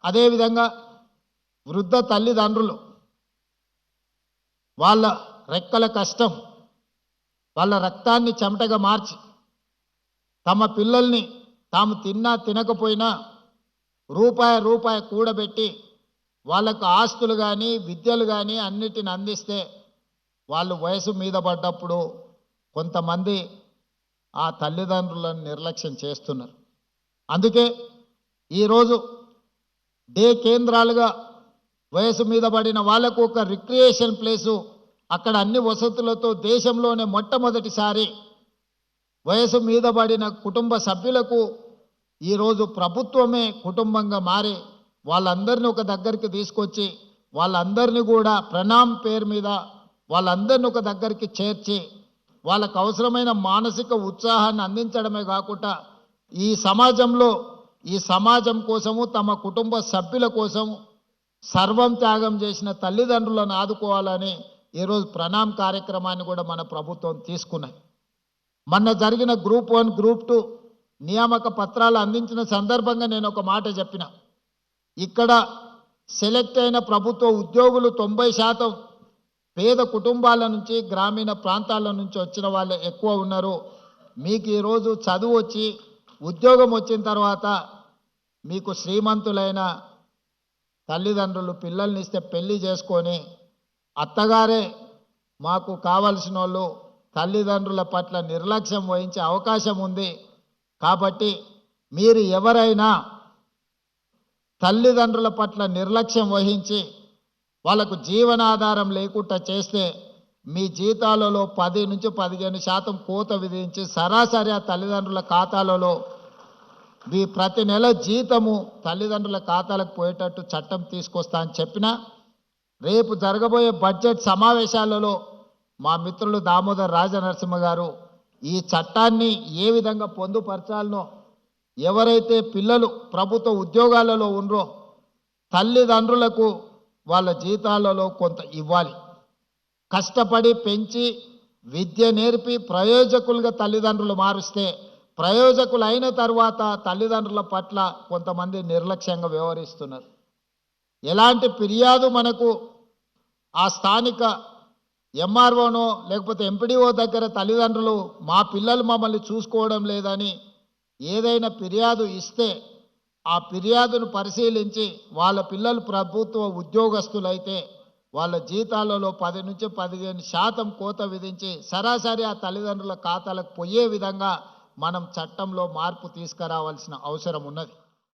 అదేవిధంగా వృద్ధ తల్లిదండ్రులు వాళ్ళ రెక్కల కష్టం, వాళ్ళ రక్తాన్ని చెమటగా మార్చి తమ పిల్లల్ని తాము తిన్నా తినకపోయినా రూపాయి కూడబెట్టి వాళ్ళకు ఆస్తులు కానీ విద్యలు కానీ అన్నిటిని అందిస్తే వాళ్ళు వయసు మీద పడ్డప్పుడు కొంతమంది ఆ తల్లిదండ్రులను నిర్లక్ష్యం చేస్తున్నారు. అందుకే ఈరోజు డే కేంద్రాలుగా వయసు మీద పడిన వాళ్ళకు ఒక రిక్రియేషన్ ప్లేసు, అక్కడ అన్ని వసతులతో దేశంలోనే మొట్టమొదటిసారి వయసు మీద పడిన కుటుంబ సభ్యులకు ఈరోజు ప్రభుత్వమే కుటుంబంగా మారి వాళ్ళందరినీ ఒక దగ్గరికి తీసుకొచ్చి వాళ్ళందరినీ కూడా ప్రణామ్ పేరు మీద వాళ్ళందరినీ ఒక దగ్గరికి చేర్చి వాళ్ళకు అవసరమైన మానసిక ఉత్సాహాన్ని అందించడమే కాకుండా ఈ సమాజం కోసము తమ కుటుంబ సభ్యుల కోసం సర్వం త్యాగం చేసిన తల్లిదండ్రులను ఆదుకోవాలని ఈరోజు ప్రణామ్ కార్యక్రమాన్ని కూడా మన ప్రభుత్వం తీసుకున్నది. మొన్న జరిగిన గ్రూప్ 1 గ్రూప్ 2 నియామక పత్రాలు అందించిన సందర్భంగా నేను ఒక మాట చెప్పిన, ఇక్కడ సెలెక్ట్ అయిన ప్రభుత్వ ఉద్యోగులు 90% పేద కుటుంబాల నుంచి గ్రామీణ ప్రాంతాల నుంచి వచ్చిన వాళ్ళు ఎక్కువ ఉన్నారు. మీకు ఈరోజు చదువు వచ్చి ఉద్యోగం వచ్చిన తర్వాత మీకు శ్రీమంతులైన తల్లిదండ్రులు పిల్లల్ని ఇస్తే పెళ్లి చేసుకొని అత్తగారే మాకు కావలసిన వాళ్ళు తల్లిదండ్రుల పట్ల నిర్లక్ష్యం వహించే అవకాశం ఉంది. కాబట్టి మీరు ఎవరైనా తల్లిదండ్రుల పట్ల నిర్లక్ష్యం వహించి వాళ్ళకు జీవనాధారం లేకుండా చేస్తే మీ జీతాలలో 10 నుంచి 15% కోత విధించి సరాసరి ఆ తల్లిదండ్రుల ఖాతాలలో మీ ప్రతి నెల జీతము తల్లిదండ్రుల ఖాతాలకు పోయేటట్టు చట్టం తీసుకొస్తా అని చెప్పిన, రేపు జరగబోయే బడ్జెట్ సమావేశాలలో మా మిత్రులు దామోదర్ రాజనరసింహ గారు ఈ చట్టాన్ని ఏ విధంగా పొందుపరచాలనో, ఎవరైతే పిల్లలు ప్రభుత్వ ఉద్యోగాలలో ఉన్నారో తల్లిదండ్రులకు వాళ్ళ జీతాలలో కొంత ఇవ్వాలి. కష్టపడి పెంచి విద్య నేర్పి ప్రయోజకులుగా తల్లిదండ్రులు మారుస్తే ప్రయోజకులు అయిన తర్వాత తల్లిదండ్రుల పట్ల కొంతమంది నిర్లక్ష్యంగా వ్యవహరిస్తున్నారు. ఎలాంటి ఫిర్యాదు మనకు ఆ స్థానిక ఎంఆర్ఓనో లేకపోతే ఎంపీడీఓ దగ్గర తల్లిదండ్రులు మా పిల్లలు మమ్మల్ని చూసుకోవడం లేదని ఏదైనా ఫిర్యాదు ఇస్తే ఆ ఫిర్యాదును పరిశీలించి వాళ్ళ పిల్లలు ప్రభుత్వ ఉద్యోగస్తులైతే వాళ్ళ జీతాలలో 10 నుంచి 15% కోత విధించి సరాసరి ఆ తల్లిదండ్రుల ఖాతాలకు పోయే విధంగా మనం చట్టంలో మార్పు తీసుకురావాల్సిన అవసరం ఉన్నది.